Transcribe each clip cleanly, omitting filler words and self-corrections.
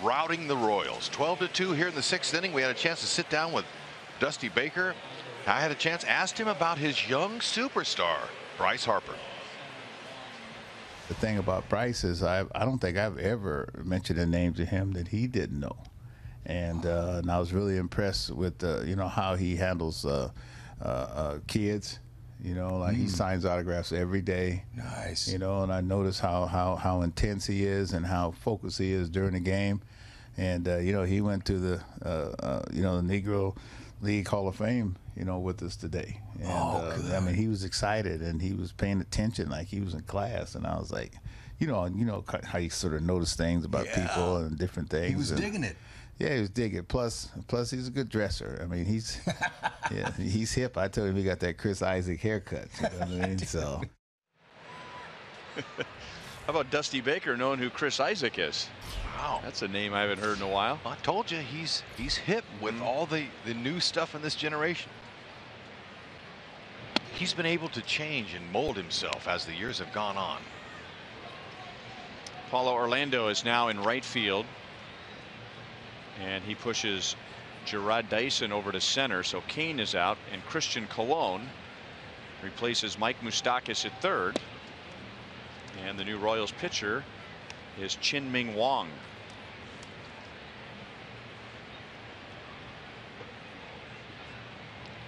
routing the Royals. 12-2 here in the 6th inning. We had a chance to sit down with Dusty Baker. I had a chance, asked him about his young superstar, Bryce Harper. The thing about Bryce is I don't think I've ever mentioned a name to him that he didn't know. And I was really impressed with you know, how he handles kids. You know, like he signs autographs every day. Nice. You know, and I notice how intense he is and how focused he is during the game. And you know, he went to the you know, the Negro League Hall of Fame, you know, with us today. And I mean, he was excited and he was paying attention like he was in class. And I was like, you know how you sort of notice things about people and different things. He was digging it. Yeah, he was digging it. Plus he's a good dresser. I mean, he's he's hip. I told him he got that Chris Isaac haircut. You know what I mean? So. How about Dusty Baker knowing who Chris Isaac is? Wow, that's a name I haven't heard in a while. I told you he's hip with all the new stuff in this generation. He's been able to change and mold himself as the years have gone on. Paulo Orlando is now in right field. And he pushes Gerard Dyson over to center. So Kane is out and Christian Colon replaces Mike Moustakas at third. And the new Royals pitcher is Chin-Ming Wong.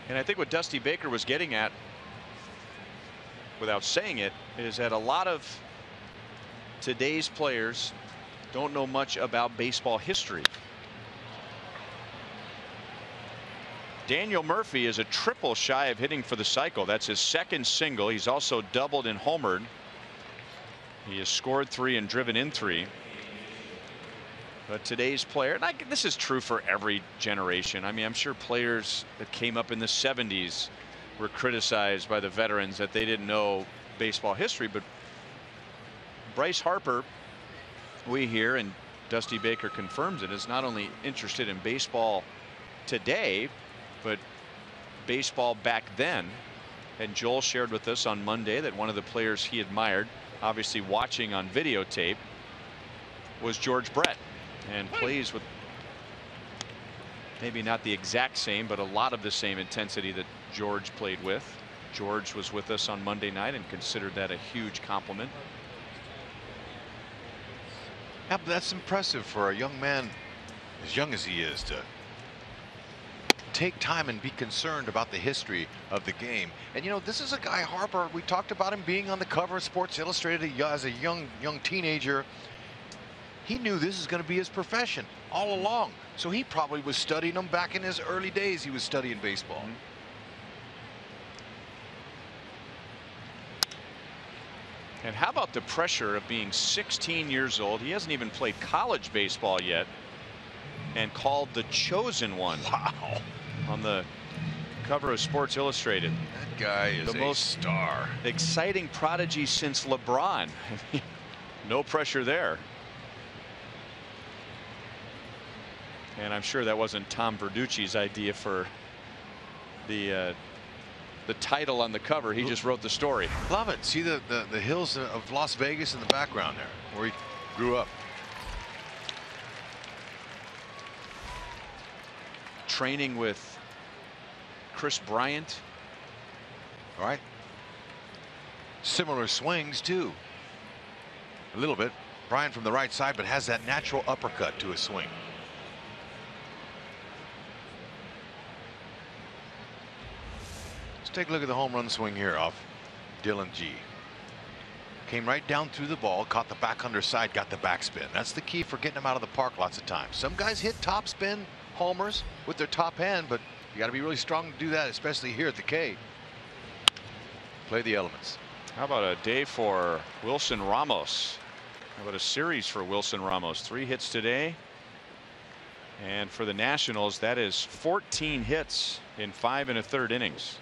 And I think what Dusty Baker was getting at, without saying it, is that a lot of today's players don't know much about baseball history. Daniel Murphy is a triple shy of hitting for the cycle. That's his second single. He's also doubled and homered. He has scored 3 and driven in 3. But today's player, and this is true for every generation. I mean, I'm sure players that came up in the 70s were criticized by the veterans that they didn't know baseball history. But Bryce Harper, we hear, and Dusty Baker confirms it, is not only interested in baseball today, but baseball back then. And Joel shared with us on Monday that one of the players he admired, obviously watching on videotape, was George Brett, and plays with maybe not the exact same, but a lot of the same intensity that George played with. George was with us on Monday night and considered that a huge compliment. Yeah, but that's impressive for a young man as young as he is to take time and be concerned about the history of the game. And you know, this is a guy, Harper, we talked about him being on the cover of Sports Illustrated as a young teenager. He knew this is going to be his profession all along, so he probably was studying them back in his early days. He was studying baseball. And how about the pressure of being 16 years old? He hasn't even played college baseball yet, and called the chosen one. Wow. On the cover of Sports Illustrated. That guy is the most star. Exciting prodigy since LeBron. No pressure there. And I'm sure that wasn't Tom Verducci's idea for the title on the cover. He just wrote the story. Love it. See the hills of Las Vegas in the background there, where he grew up. Training with Chris Bryant. All right. Similar swings too. A little bit. Bryant from the right side, but has that natural uppercut to his swing. Let's take a look at the home run swing here off Dylan G. Came right down through the ball, caught the back underside, got the backspin. That's the key for getting him out of the park lots of times. Some guys hit top spin homers with their top hand, but you got to be really strong to do that, especially here at the K. Play the elements. How about a day for Wilson Ramos? How about a series for Wilson Ramos? 3 hits today. And for the Nationals, that is 14 hits in 5 1/3 innings.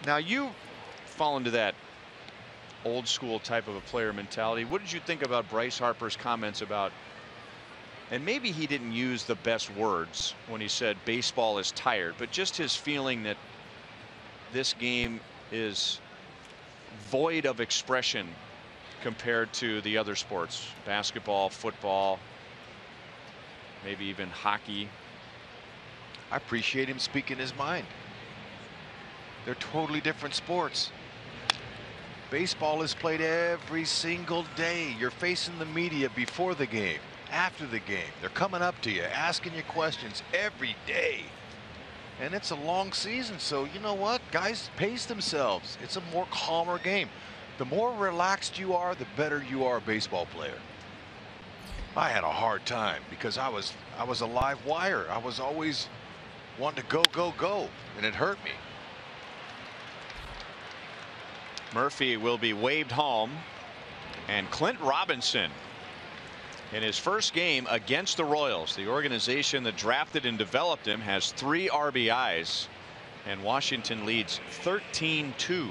Now you fall into that old school type of a player mentality. What did you think about Bryce Harper's comments about, and maybe he didn't use the best words when he said baseball is tired, but just his feeling that this game is void of expression compared to the other sports, basketball, football, maybe even hockey. I appreciate him speaking his mind. They're totally different sports. Baseball is played every single day. You're facing the media before the game, after the game. They're coming up to you, asking you questions every day. And it's a long season, so you know what? Guys pace themselves. It's a more calmer game. The more relaxed you are, the better you are a baseball player. I had a hard time because I was a live wire. I was always wanting to go, go, go, and it hurt me. Murphy will be waved home, and Clint Robinson in his first game against the Royals, the organization that drafted and developed him, has 3 RBIs, and Washington leads 13-2.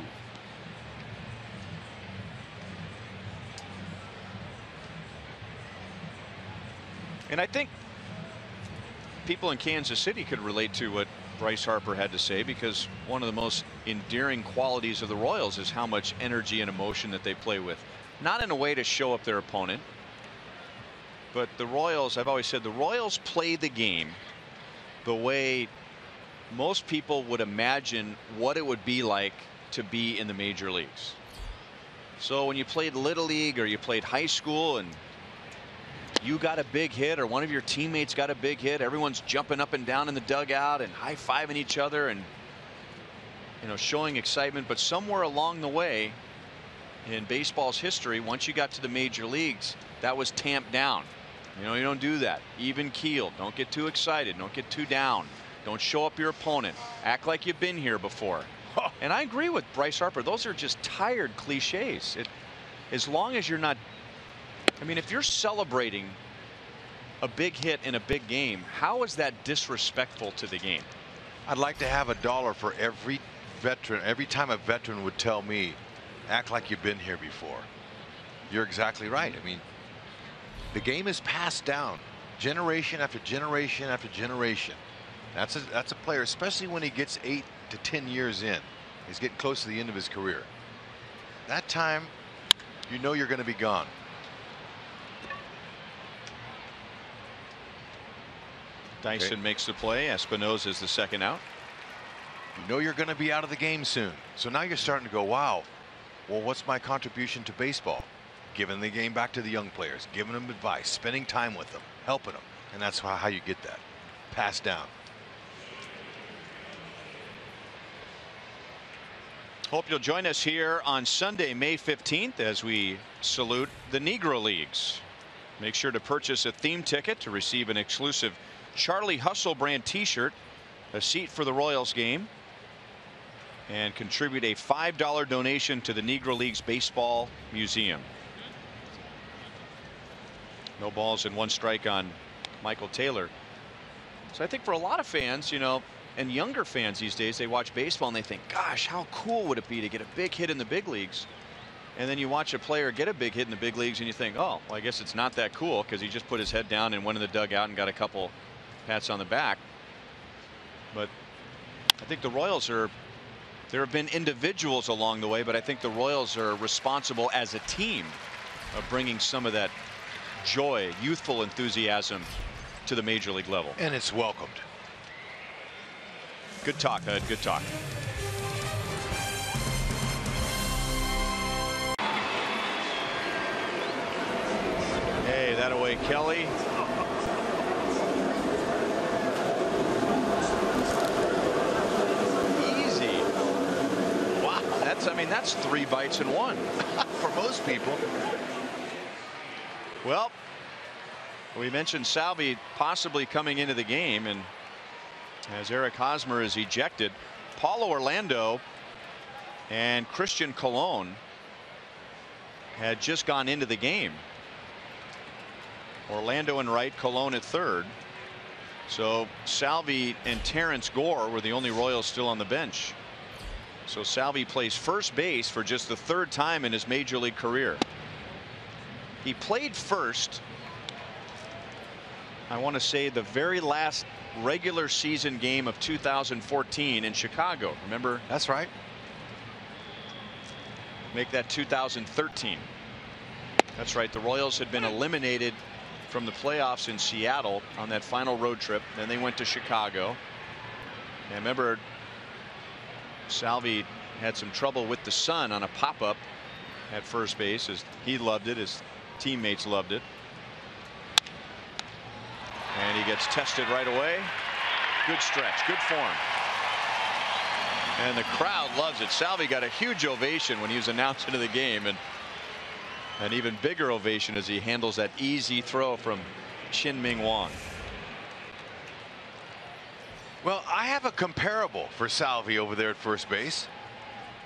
And I think people in Kansas City could relate to what Bryce Harper had to say, because one of the most endearing qualities of the Royals is how much energy and emotion that they play with. Not in a way to show up their opponent, but the Royals, I've always said, the Royals play the game the way most people would imagine what it would be like to be in the major leagues. So when you played Little League or you played high school and you got a big hit, or one of your teammates got a big hit, everyone's jumping up and down in the dugout and high-fiving each other and, you know, showing excitement. But somewhere along the way in baseball's history, once you got to the major leagues, that was tamped down. You know, you don't do that. Even keeled. Don't get too excited. Don't get too down. Don't show up your opponent. Act like you've been here before. And I agree with Bryce Harper. Those are just tired cliches. As long as you're not, I mean, if you're celebrating a big hit in a big game, how is that disrespectful to the game? I'd like to have $1 for every veteran. Every time a veteran would tell me, act like you've been here before. You're exactly right. I mean, the game is passed down generation after generation after generation. That's a player, especially when he gets 8 to 10 years in. He's getting close to the end of his career. That time, you know you're going to be gone. Dyson makes the play. Espinosa is the second out. You know you're going to be out of the game soon. So now you're starting to go, wow, well, what's my contribution to baseball? Giving the game back to the young players, giving them advice, spending time with them, helping them. And that's how you get that passed down. Hope you'll join us here on Sunday, May 15th, as we salute the Negro Leagues. Make sure to purchase a theme ticket to receive an exclusive Charlie Hustle brand t-shirt, a seat for the Royals game, and contribute a $5 donation to the Negro Leagues Baseball Museum. No balls and 1 strike on Michael Taylor. So I think for a lot of fans, you know, and younger fans these days, they watch baseball and they think, gosh, how cool would it be to get a big hit in the big leagues? And then you watch a player get a big hit in the big leagues and you think, oh, well, I guess it's not that cool because he just put his head down and went in the dugout and got a couple pats on the back. But I think the Royals are, there have been individuals along the way, but I think the Royals are responsible as a team of bringing some of that joy, youthful enthusiasm to the major league level. And it's welcomed. Good talk, Hud. Good talk. Hey, that away, Kelly. Easy. Wow. I mean, that's 3 bites in 1 For most people. Well, we mentioned Salvi possibly coming into the game, and as Eric Hosmer is ejected, Paulo Orlando and Christian Colon had just gone into the game. Orlando in right, Colon at third. So Salvi and Terrence Gore were the only Royals still on the bench. So Salvi plays first base for just the 3rd time in his major league career. He played first, I want to say, the very last regular season game of 2014 in Chicago. Remember? That's right. Make that 2013. That's right. The Royals had been eliminated from the playoffs in Seattle on that final road trip. Then they went to Chicago. And remember, Salvi had some trouble with the sun on a pop-up at first base, as he loved it, his teammates loved it. And he gets tested right away. Good stretch, good form. And the crowd loves it. Salvi got a huge ovation when he was announced into the game, and an even bigger ovation as he handles that easy throw from Chin-Ming Wang. Well, I have a comparable for Salvi over there at first base,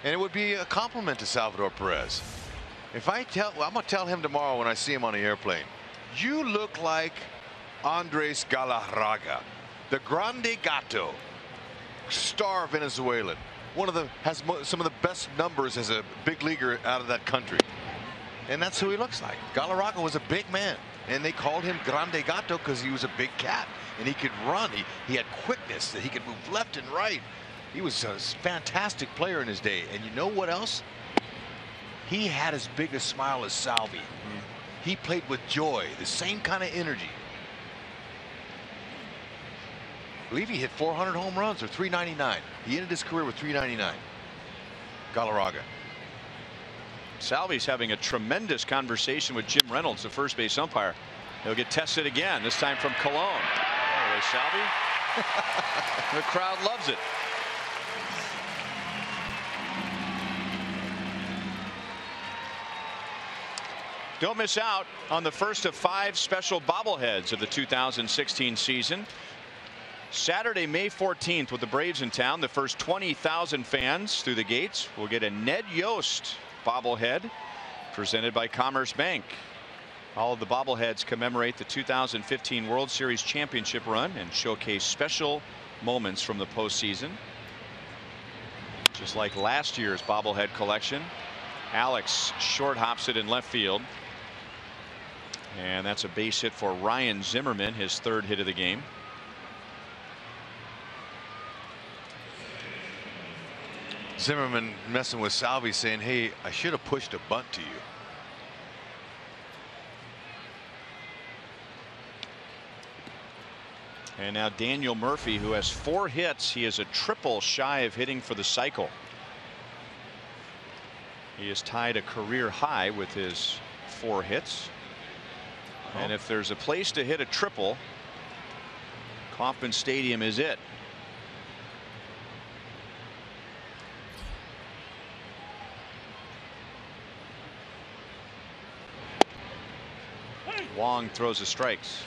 and it would be a compliment to Salvador Perez. If I'm gonna tell him tomorrow when I see him on the airplane, you look like Andres Galarraga, the Grande Gato, star Venezuelan, has some of the best numbers as a big leaguer out of that country, and that's who he looks like. Galarraga was a big man, and they called him Grande Gato because he was a big cat and he could run. He had quickness, that he could move left and right. He was a fantastic player in his day. And you know what else? He had as big a smile as Salvi. He played with joy, the same kind of energy. I believe he hit 400 home runs or 399. He ended his career with 399. Galarraga. Salvi's having a tremendous conversation with Jim Reynolds, the first base umpire. He'll get tested again, this time from Cologne. Anyway, Salvi. The crowd loves it. Don't miss out on the first of 5 special bobbleheads of the 2016 season. Saturday, May 14th, with the Braves in town, the first 20,000 fans through the gates will get a Ned Yost bobblehead presented by Commerce Bank. All of the bobbleheads commemorate the 2015 World Series championship run and showcase special moments from the postseason. Just like last year's bobblehead collection, Alex short hops it in left field. And that's a base hit for Ryan Zimmerman, his 3rd hit of the game. Zimmerman messing with Salvi, saying, hey, I should have pushed a bunt to you. And now Daniel Murphy, who has 4 hits. He is a triple shy of hitting for the cycle. He has tied a career high with his 4 hits. And if there's a place to hit a triple, Kauffman Stadium is it. Wong throws the strikes.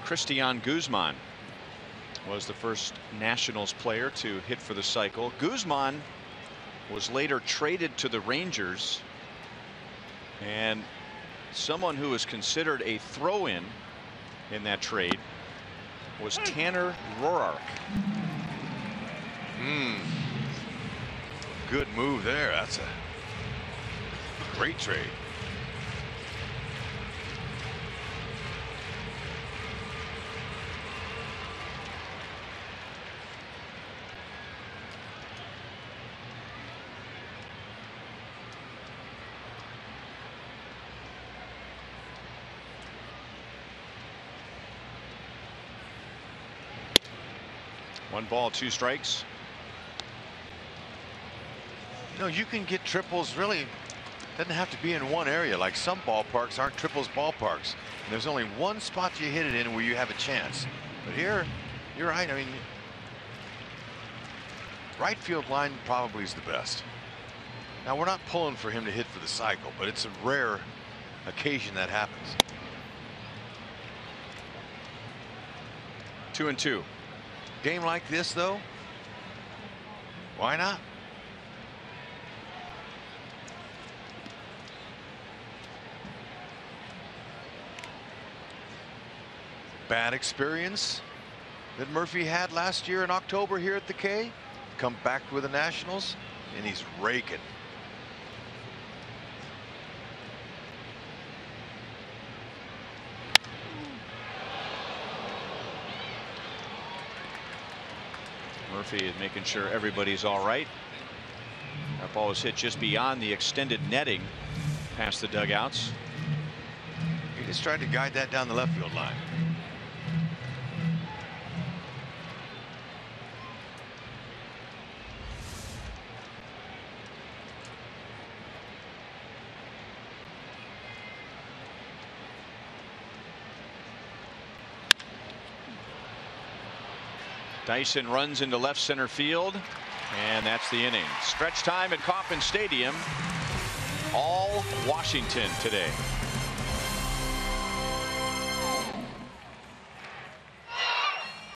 Christian Guzman was the first Nationals player to hit for the cycle. Guzman was later traded to the Rangers, and someone who was considered a throw-in in that trade was Tanner Roark. Good move there. That's a great trade. One ball, 2 strikes. You know, you can get triples, really doesn't have to be in one area. Like some ballparks aren't triples ballparks, and there's only one spot you hit it in where you have a chance. But here, you're right. I mean, right field line probably is the best. Now, we're not pulling for him to hit for the cycle, but it's a rare occasion that happens. 2-2. Game like this, though, why not? Bad experience that Murphy had last year in October here at the K. Come back with the Nationals, and he's raking. Murphy is making sure everybody's all right. That ball was hit just beyond the extended netting past the dugouts. He just tried to guide that down the left field line. Dyson runs into left center field, and that's the inning. Stretch time at Kauffman Stadium. All Washington today.